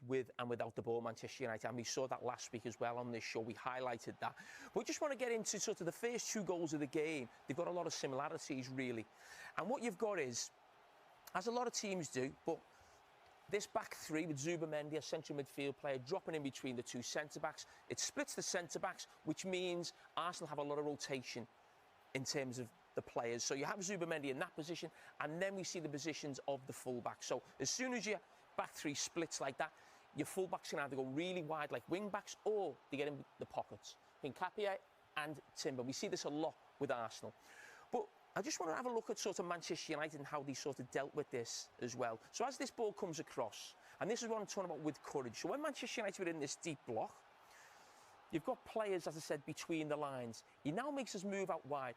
with and without the ball, Manchester United, and we saw that last week as well on this show. We highlighted that. But we just want to get into sort of the first 2 goals of the game. They've got a lot of similarities, really. And what you've got is, as a lot of teams do, but this back 3 with Zubimendi, a central midfield player, dropping in between the 2 centre-backs. It splits the centre-backs, which means Arsenal have a lot of rotation in terms of the players. So you have Zubimendi in that position, and then we see the positions of the full-backs. So as soon as your back 3 splits like that, your full-backs can either go really wide like wing-backs, or they get in the pockets. Carragher and Timber. We see this a lot with Arsenal. But I just want to have a look at sort of Manchester United and how they sort of dealt with this as well. So as this ball comes across, and this is what I'm talking about with courage. So when Manchester United were in this deep block, you've got players, as I said, between the lines. He now makes us move out wide.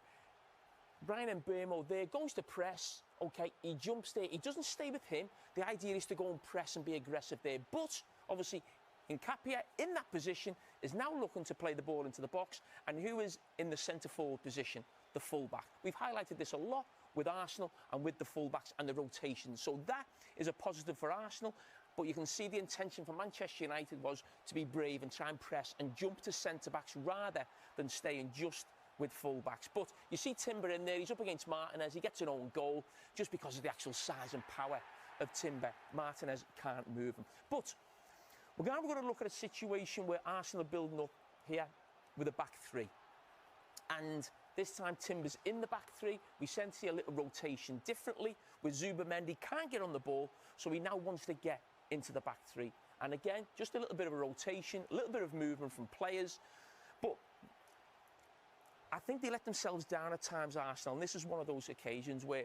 Bryan Mbeumo there goes to press. OK, he jumps there. He doesn't stay with him. The idea is to go and press and be aggressive there. But, obviously, Carragher in that position is now looking to play the ball into the box. And who is in the centre-forward position? The full-back. We've highlighted this a lot with Arsenal and with the full-backs and the rotations. So that is a positive for Arsenal. But you can see the intention for Manchester United was to be brave and try and press and jump to centre-backs rather than staying just with full-backs. But you see Timber in there. He's up against Martinez. He gets an own goal just because of the actual size and power of Timber. Martinez can't move him. But we're going to look at a situation where Arsenal are building up here with a back 3. And this time Timber's in the back 3. We sense see a little rotation differently with Zubimendi. Can't get on the ball, so he now wants to get into the back 3. And again, just a little bit of a rotation, a little bit of movement from players. But I think they let themselves down at times, Arsenal. And this is one of those occasions where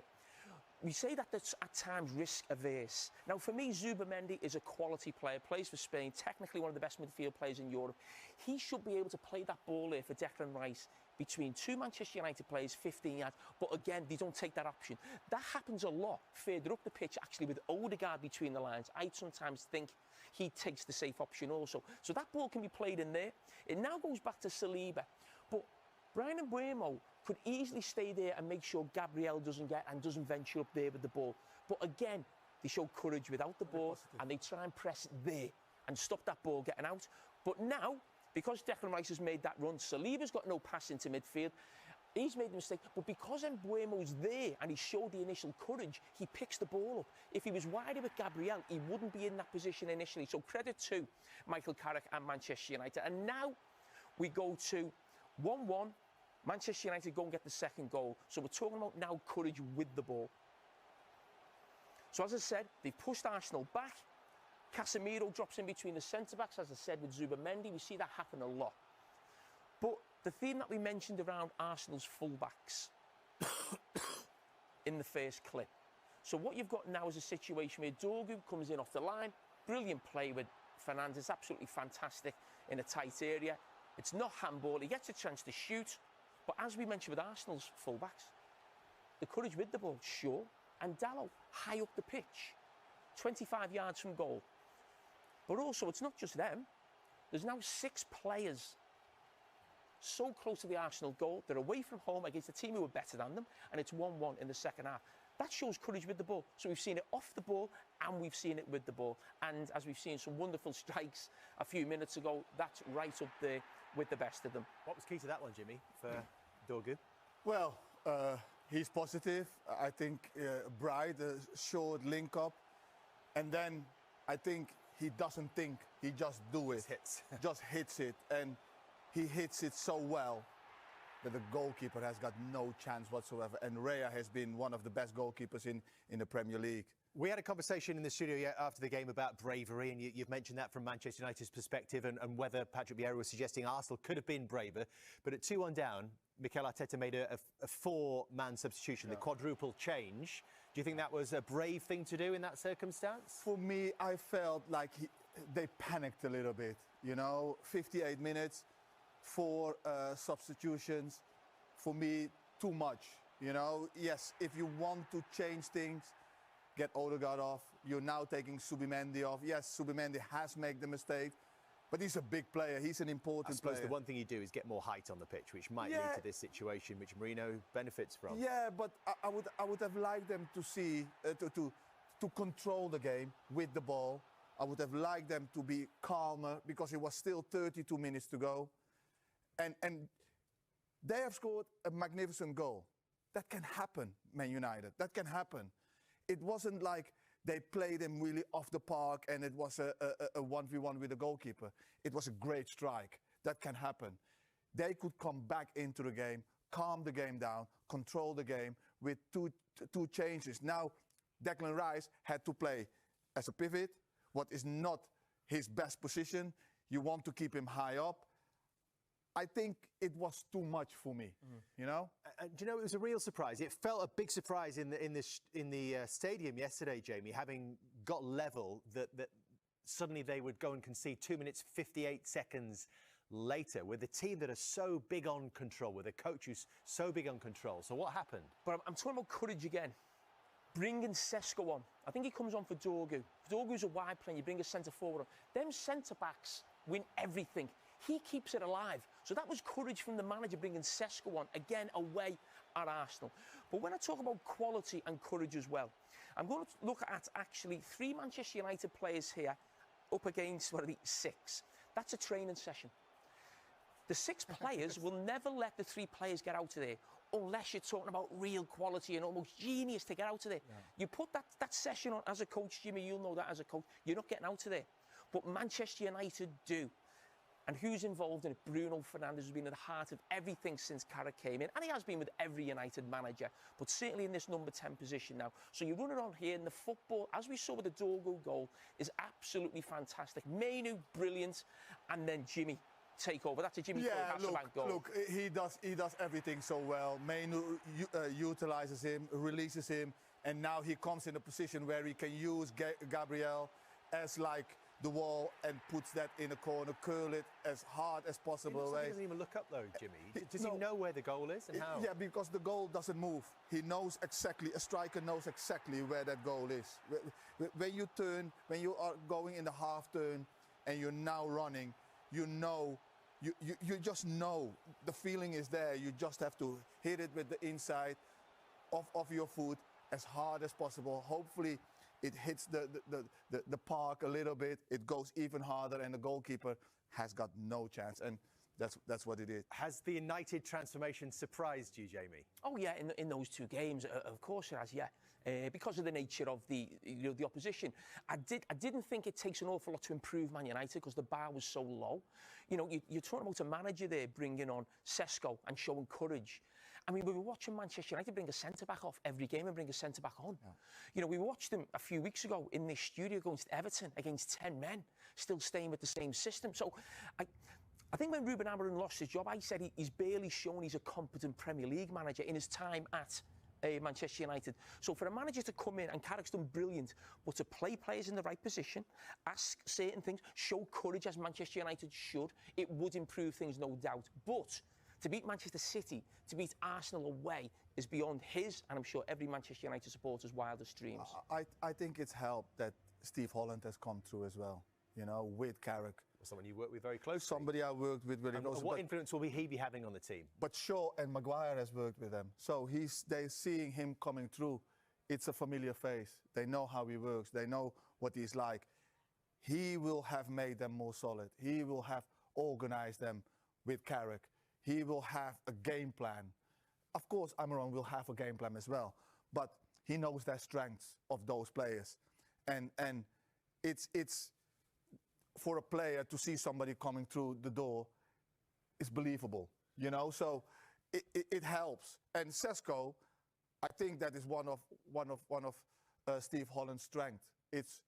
we say that that's at times risk-averse. Now, for me, Zubimendi is a quality player, plays for Spain, technically one of the best midfield players in Europe. He should be able to play that ball there for Declan Rice between 2 Manchester United players, 15 yards. But again, they don't take that option. That happens a lot further up the pitch, actually, with Odegaard between the lines. I sometimes think he takes the safe option also. So that ball can be played in there. It now goes back to Saliba. But Bryan Mbeumo could easily stay there and make sure Gabriel doesn't venture up there with the ball. But again, they show courage without the ball and they try and press there and stop that ball getting out. But now, because Declan Rice has made that run, Saliba's got no pass into midfield. He's made the mistake, but because Mbeumo's there and he showed the initial courage, he picks the ball up. If he was wider with Gabriel, he wouldn't be in that position initially. So credit to Michael Carrick and Manchester United. And now we go to 1-1. Manchester United go and get the second goal. So we're talking about now courage with the ball. So as I said, they've pushed Arsenal back. Casemiro drops in between the centre-backs, as I said, with Zubimendi. We see that happen a lot. But the theme that we mentioned around Arsenal's full-backs in the first clip. So what you've got now is a situation where Dorgu comes in off the line. Brilliant play with Fernandes, absolutely fantastic in a tight area. It's not handball. He gets a chance to shoot. But as we mentioned with Arsenal's full-backs, the courage with the ball, sure. And Dalot, high up the pitch, 25 yards from goal. But also, it's not just them. There's now 6 players so close to the Arsenal goal. They're away from home against a team who are better than them, and it's 1-1 in the second half. That shows courage with the ball. So we've seen it off the ball, and we've seen it with the ball. And as we've seen some wonderful strikes a few minutes ago, that's right up there with the best of them. What was key to that one, Jimmy, for Dorgu? Well, he's positive. I think Bright, short link-up. And then I think he doesn't think, he just do it. Just hits it. And he hits it so well that the goalkeeper has got no chance whatsoever. And Raya has been one of the best goalkeepers in the Premier League. We had a conversation in the studio after the game about bravery, and you've mentioned that from Manchester United's perspective and whether Patrick Vieira was suggesting Arsenal could have been braver. But at 2-1 down, Mikel Arteta made a 4-man substitution, the quadruple change. Do you think that was a brave thing to do in that circumstance? For me, I felt like they panicked a little bit. You know, 58 minutes, 4 substitutions. For me, too much. You know, yes, if you want to change things, get Odegaard off. You're now taking Zubimendi off. Yes, Zubimendi has made the mistake, but he's a big player. He's an important player. I suppose the one thing you do is get more height on the pitch, which might lead to this situation, which Mourinho benefits from. Yeah, but I would have liked them to see to control the game with the ball, I would have liked them to be calmer because it was still 32 minutes to go. And they have scored a magnificent goal. That can happen, Man United. That can happen. It wasn't like they played him really off the park and it was a 1v1 with the goalkeeper. It was a great strike. That can happen. They could come back into the game, calm the game down, control the game with two changes. Now, Declan Rice had to play as a pivot, what is not his best position. You want to keep him high up. I think it was too much for me, you know? Do you know, it was a real surprise. It felt a big surprise in the stadium yesterday, Jamie, having got level, that suddenly they would go and concede 2 minutes, 58 seconds later with a team that are so big on control, with a coach who's so big on control. So what happened? But I'm talking about courage again. Bringing Sesko on. I think he comes on for Dorgu. Dorgu's a wide player, you bring a centre-forward on. Them centre-backs win everything. He keeps it alive. So that was courage from the manager, bringing Sesko on, again, away at Arsenal. But when I talk about quality and courage as well, I'm going to look at actually 3 Manchester United players here up against, 6. That's a training session. The 6 players will never let the 3 players get out of there unless you're talking about real quality and almost genius to get out of there. Yeah. You put that session on as a coach, Jimmy, you'll know that as a coach, you're not getting out of there. But Manchester United do. And who's involved in it? Bruno Fernandes has been at the heart of everything since Carragher came in. And he has been with every United manager, but certainly in this number 10 position now. So you run it on here, and the football, as we saw with the Dorgu goal, is absolutely fantastic. Mainu, brilliant. And then Jimmy, take over. That's a Jimmy Floyd Hasselbaink goal. Look, he does everything so well. Mainu utilizes him, releases him, and now he comes in a position where he can use Gabriel as like the wall and puts that in a corner, curl it as hard as possible. He doesn't even look up though, Jimmy. Does he know where the goal is and how? Yeah, because the goal doesn't move. He knows exactly, a striker knows exactly where that goal is. When you turn, when you are going in the half turn and you're now running, you know, you just know, the feeling is there. You just have to hit it with the inside of your foot as hard as possible. Hopefully it hits the park a little bit, it goes even harder, and the goalkeeper has got no chance, and that's what it is. Has the United transformation surprised you, Jamie? Oh yeah, in those 2 games, of course it has, yeah. Because of the nature of the opposition. I didn't think it takes an awful lot to improve Man United because the bar was so low. You know, you're talking about a manager there bringing on Sesko and showing courage. I mean, we were watching Manchester United bring a centre-back off every game and bring a centre-back on. Yeah. You know, we watched them a few weeks ago in this studio against Everton, against 10 men, still staying with the same system. So I think when Ruben Amorim lost his job, I said he's barely shown he's a competent Premier League manager in his time at Manchester United. So for a manager to come in, and Carrick's done brilliant, but to play players in the right position, ask certain things, show courage as Manchester United should, it would improve things, no doubt. But to beat Manchester City, to beat Arsenal away, is beyond his, and I'm sure every Manchester United supporter's wildest dreams. I think it's helped that Steve Holland has come through as well, you know, with Carrick. Someone you work with very closely. Somebody I worked with very closely. What influence will he be having on the team? But Shaw and Maguire has worked with them. So they're seeing him coming through. It's a familiar face. They know how he works. They know what he's like. He will have made them more solid. He will have organized them with Carrick. He will have a game plan. Of course, Amorim will have a game plan as well. But he knows their strengths of those players. And it's for a player to see somebody coming through the door is believable, you know. So it helps. And Sesko, I think that is one of Steve Holland's strengths. It's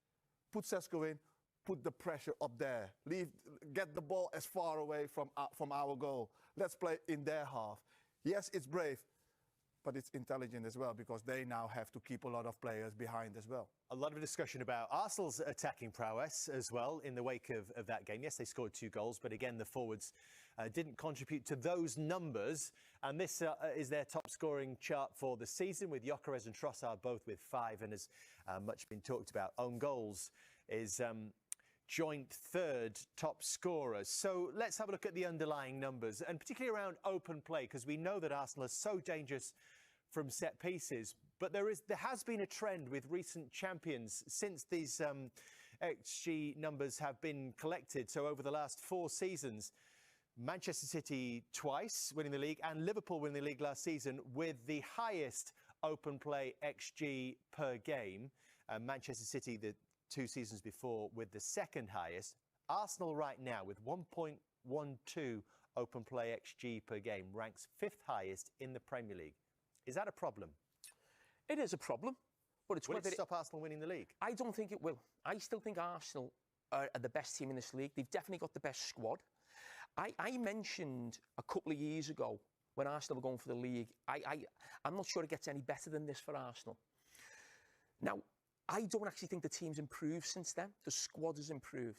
put Sesko in, put the pressure up there, get the ball as far away from our goal. Let's play in their half. Yes, it's brave, but it's intelligent as well, because they now have to keep a lot of players behind as well. A lot of discussion about Arsenal's attacking prowess as well in the wake of that game. Yes, they scored 2 goals, but again, the forwards didn't contribute to those numbers. And this is their top scoring chart for the season, with Gyökeres and Trossard both with 5. And as much been talked about, own goals is joint 3rd top scorers. So let's have a look at the underlying numbers, and particularly around open play, because we know that Arsenal is so dangerous from set pieces. But there has been a trend with recent champions since these XG numbers have been collected. So over the last 4 seasons, Manchester City twice winning the league and Liverpool winning the league last season with the highest open play XG per game. Manchester City the 2 seasons before with the second highest. Arsenal right now with 1.12 open play XG per game ranks 5th highest in the Premier League. Is that a problem? It is a problem. But it's Will whether it stop Arsenal winning the league? I don't think it will. I still think Arsenal are the best team in this league. They've definitely got the best squad. I mentioned a couple of years ago when Arsenal were going for the league, I'm not sure it gets any better than this for Arsenal. Now, I don't actually think the team's improved since then. The squad has improved.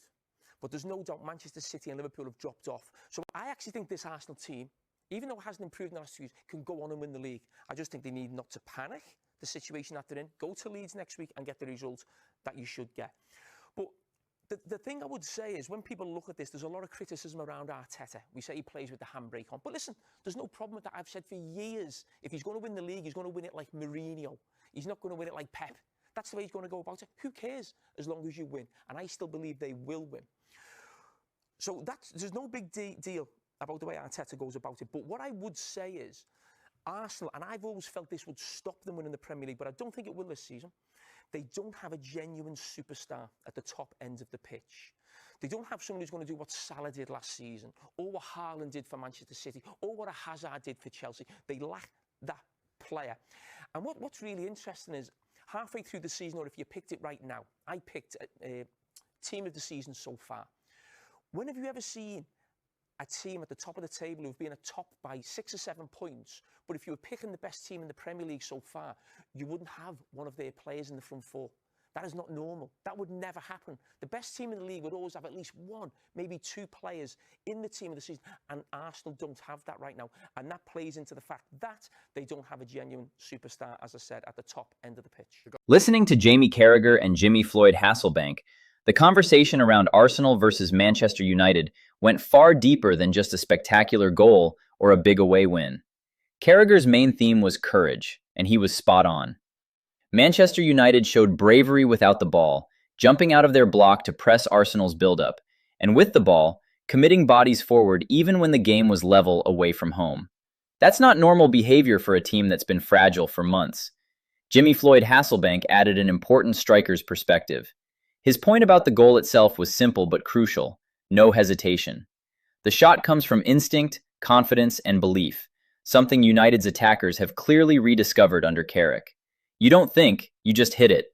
But there's no doubt Manchester City and Liverpool have dropped off. So I actually think this Arsenal team, even though it hasn't improved in the last 2 years, can go on and win the league. I just think they need not to panic the situation that they're in. Go to Leeds next week and get the result that you should get. But the thing I would say is when people look at this, there's a lot of criticism around Arteta. We say he plays with the handbrake on. But listen, there's no problem with that. I've said for years, if he's going to win the league, he's going to win it like Mourinho. He's not going to win it like Pep. That's the way he's going to go about it. Who cares as long as you win? And I still believe they will win. So there's no big deal about the way Arteta goes about it. But what I would say is Arsenal, and I've always felt this would stop them winning the Premier League, but I don't think it will this season. They don't have a genuine superstar at the top end of the pitch. They don't have someone who's going to do what Salah did last season, or what Haaland did for Manchester City, or what a Hazard did for Chelsea. They lack that player. And what's really interesting is halfway through the season, or if you picked it right now, I picked a team of the season so far. When have you ever seen a team at the top of the table who've been top by 6 or 7 points, but if you were picking the best team in the Premier League so far, you wouldn't have one of their players in the front 4? That is not normal. That would never happen. The best team in the league would always have at least 1, maybe 2 players in the team of the season, and Arsenal don't have that right now. And that plays into the fact that they don't have a genuine superstar, as I said, at the top end of the pitch. Listening to Jamie Carragher and Jimmy Floyd Hasselbaink, the conversation around Arsenal versus Manchester United went far deeper than just a spectacular goal or a big away win. Carragher's main theme was courage, and he was spot on. Manchester United showed bravery without the ball, jumping out of their block to press Arsenal's build-up, and with the ball, committing bodies forward even when the game was level away from home. That's not normal behavior for a team that's been fragile for months. Jimmy Floyd Hasselbaink added an important striker's perspective. His point about the goal itself was simple but crucial: no hesitation. The shot comes from instinct, confidence, and belief, something United's attackers have clearly rediscovered under Carrick. You don't think, you just hit it.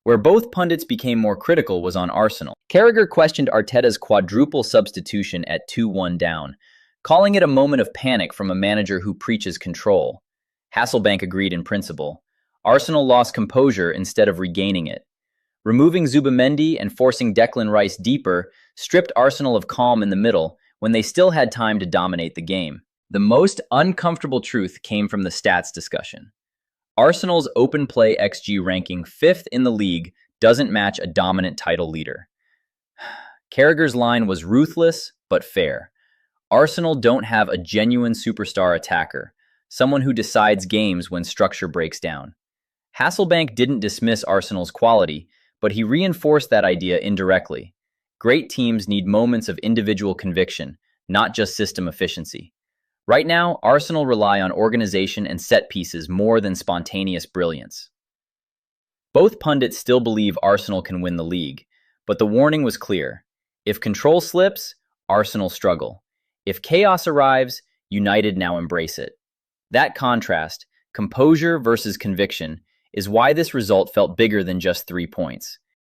Where both pundits became more critical was on Arsenal. Carragher questioned Arteta's quadruple substitution at 2-1 down, calling it a moment of panic from a manager who preaches control. Hasselbaink agreed in principle. Arsenal lost composure instead of regaining it. Removing Zubimendi and forcing Declan Rice deeper stripped Arsenal of calm in the middle when they still had time to dominate the game. The most uncomfortable truth came from the stats discussion. Arsenal's open play XG ranking 5th in the league doesn't match a dominant title leader. Carragher's line was ruthless but fair. Arsenal don't have a genuine superstar attacker, someone who decides games when structure breaks down. Hasselbaink didn't dismiss Arsenal's quality, but he reinforced that idea indirectly. Great teams need moments of individual conviction, not just system efficiency. Right now, Arsenal rely on organization and set pieces more than spontaneous brilliance. Both pundits still believe Arsenal can win the league, but the warning was clear. If control slips, Arsenal struggle. If chaos arrives, United now embrace it. That contrast, composure versus conviction, is why this result felt bigger than just 3 points.